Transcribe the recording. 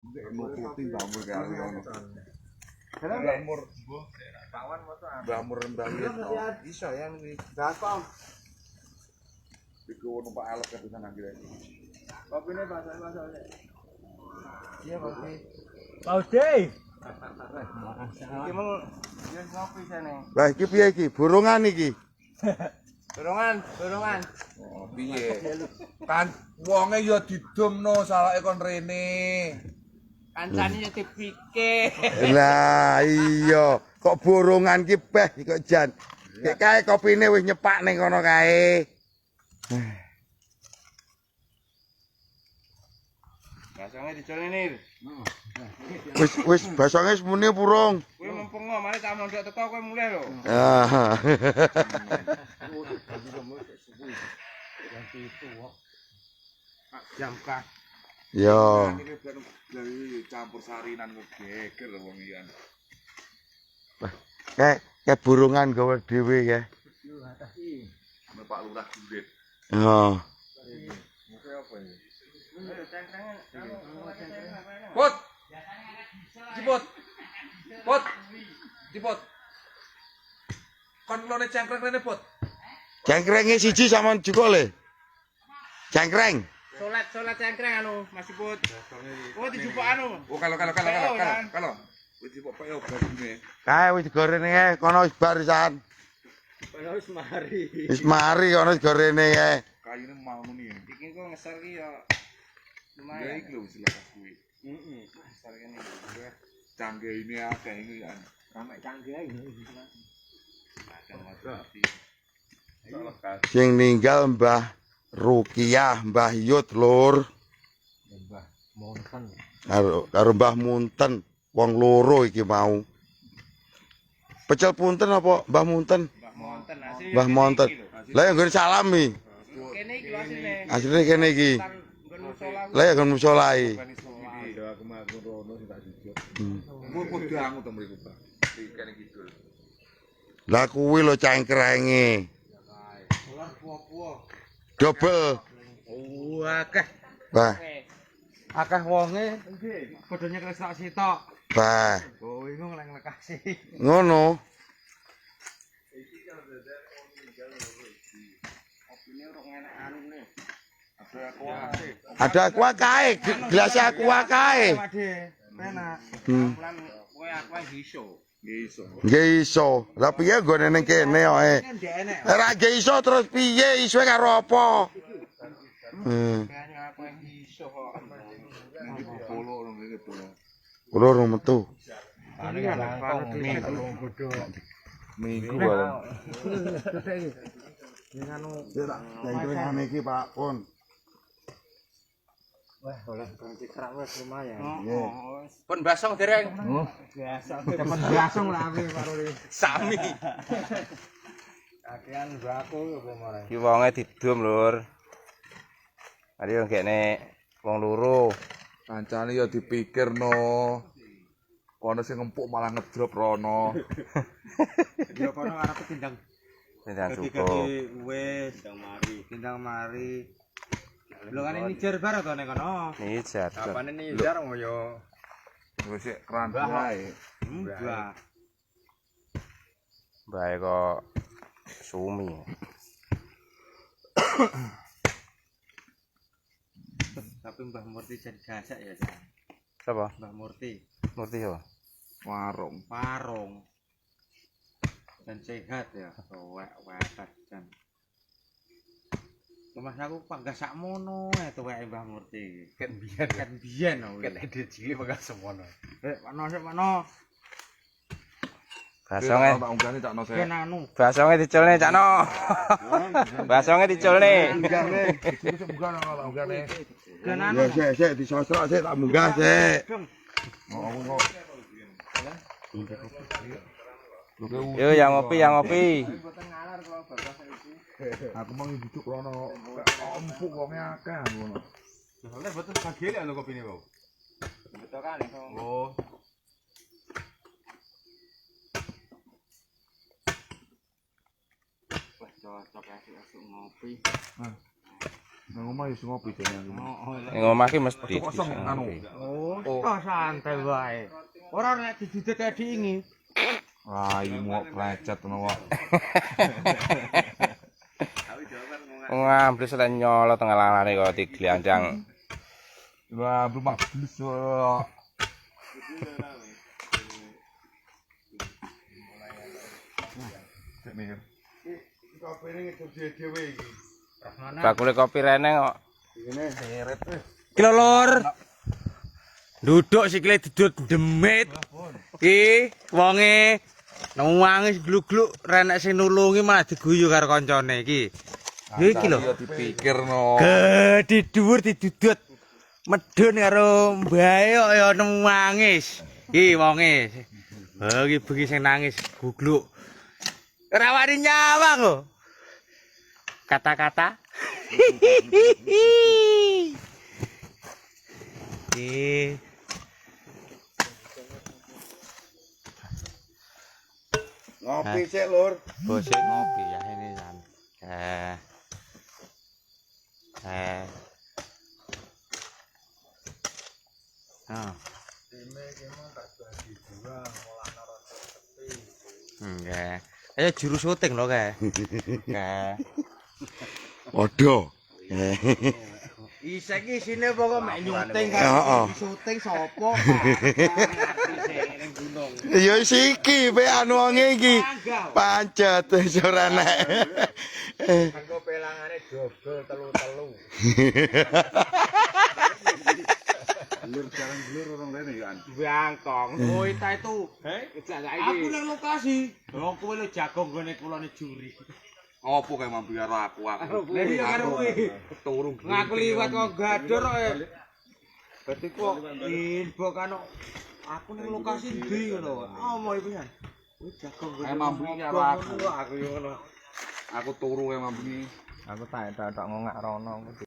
Putih bamur kali ono. Bamur, bamur rendang itu. Iso ya ini. Gampang. Iku numpak alek kepisan akhirnya. Kopine basah-basah. Iya, kopi. Paude. Iki mung yo ngopi sene. Lah iki piye iki? Burungan iki. Dorongan. Oh, piye? Kan wonge ya didomno salake kon rene. Kancane yo dipike. Lah iya, kok burungan ki beh kok jan. Kayak kae kopine wis nyepak ning kono kae. Basonge dicolne nir. Wis basonge semune purung. Kowe mempengo mari tak mondok teko kowe mulih lho. Ah. Jam kas. Yo. Dari campur sarinan kok geger wong iyan. Kayak burungan gawe dhewe ya. Pak Lurah Gurit. Oh. Muke apa ya? Cengkrengan. Put. Ciput. Put. Ciput. Kon lone cengkreng rene, Put. Cengkrenge siji sampean jukole. Cengkreng. Solat cengkreng anu Mas Iput. Oh dijupuk anu. Oh kalau. Wis dipok ya bagune. Kae wis digorene kae kono wis barisan. Kono wis mari. Wis mari kono wis gorene kae. Kayune mau muni. Iki kok ngeser ki ya Ya lumayan. iki lho wis lepas kuwi. Heeh. Ngeser kene. Canggih ini akeh iki kan. Sampai canggih ae. Kadang mati. Lekas. Sing ninggal Mbah Rukiah, Mbah Yut Lur. Mbah Monten. Karo Mbah Munten, wong loro iki mau. Pecel punten apa Mbah Munten? Mbah Monten asli. Mbah Monten. Lah ya nggon salam iki. Kene iki lho asline. Asline kene iki. Nggon musola. Lah ya nggon musala iki. Aku maku rono sing tak jujur. Mun kudu angu to mriku, Pak. Iki kene kidul. Lah kuwi lho cengkrenge. Ulah puo-puo. Double. Oh, akeh. Bah, Akeh wonge padha nyekel sak sitok. bah. Oh, iku nglek-lekasi. Ngono. Opine ora enak anune. Ada aku Ada aqua kae, gelas aqua kae. Made, penak. Pulang kowe aku iso. iso. Nggih iso. Lah piye nggone ning kene kok e. Kan ndek enek. Ora nggih iso terus piye isuwe karo apa? Kayane aku iso kok. Polo ngene polo. Kulo urung metu. Ini kan langkong minggu bodho. Minggu wae. Ning anu Cengkrengan iki Pak Pun. wah oleh ganti kerak wis lumayan. Pun basong dereng. Oh, biasa. Temen biasa lah aku karo Sami. kakean baku apa marang. Ki wonge didum, Lur. Ari yo gekne wong loro. Kancane ya dipikirno. Kono sing empuk malah ngedrop rono. Ya kono arep tindang Tindang ganti cukup. wis tindang mari. Lho kan ini jar bar to nek kono. Nijar. Apane nijar yo Wis sik keran wae. mbah. Bae kok sumi. Tapi Mbah Murti jadi gasak ya, Jan. Sapa? Mbah Murti, Murti yo. Warung. parung. Dan sehat ya, wek-wek Jan. Mas aku panggas sakmono tuweke Mbah Murti. Ket biyen oh. Ket ide cilik panggas sakmono. Mano. Basonge. Tak unggane tak nose. Ken anu. Basonge diculne, Cakno. Basonge diculne. Wis bukan tak unggane. Ken anu. Ya sik disosrok sik tak munggah sik. Oh aku kok. Yo yang ngopi. Aku mau duduk rono. Empuk wonge akeh ngono. Soalnya betul kagel anu kopine, Bang. Betul kan. Oh. Wah, cocok asik ngopi. Nang omah wis ngopi jane. Ning omah ki mesti. Kosong anu. Oh, kok santai wae. Ora nek dijudet kayak diingi. Wah, iki mau plecet ngono kok. Ngambles lan nyolo tengah lanane kok diglandang. Wah, belum habis kok. Cek mikir. Kopine ngidup dhewe iki. Bakule kopi rene kok. Ngene seret. Ki lho, Lur. Duduk sikile dudut demit. Ki wonge nangis gluk-gluk renek sing nulungi malah diguyu karo kancane iki. Iki lho. Ya dipikirno. Gedhe dhuwur didudut. Medhun karo mbae kok ya nangis. Ki wonge. Ha iki bengi sing nangis gugluk. Ora wani nyawang kok. Kata-kata. Ngopi sik, Lur. Bose ngopi ya ini san. Ah. Enggak. Ayo juru syuting lho, Kak. Kak. Waduh. Isek iki isine pokok mek nyuting Heeh. syuting sapa? Ning gunung. Ya siki pe anu wonge iki. Pancet wis ora nek. Engko pelangane dobel telu-telu. Blur jalan blur orang rene ya. Bangkong. Oh, ta itu. Aku nang lokasi. Oh, kowe lho jago nggone kulone juri. Opo kae mampir karo aku. Lah iya karo kowe. Turu. Ngaku liwat kok gador kok. Berarti kok info kan aku ning lokasi ndi ngono. Omo iku ya. Kowe jago nggone. Kae mampir karo aku. Aku yo ngono. Aku turu kae mampir. Aku tak ngongak rono.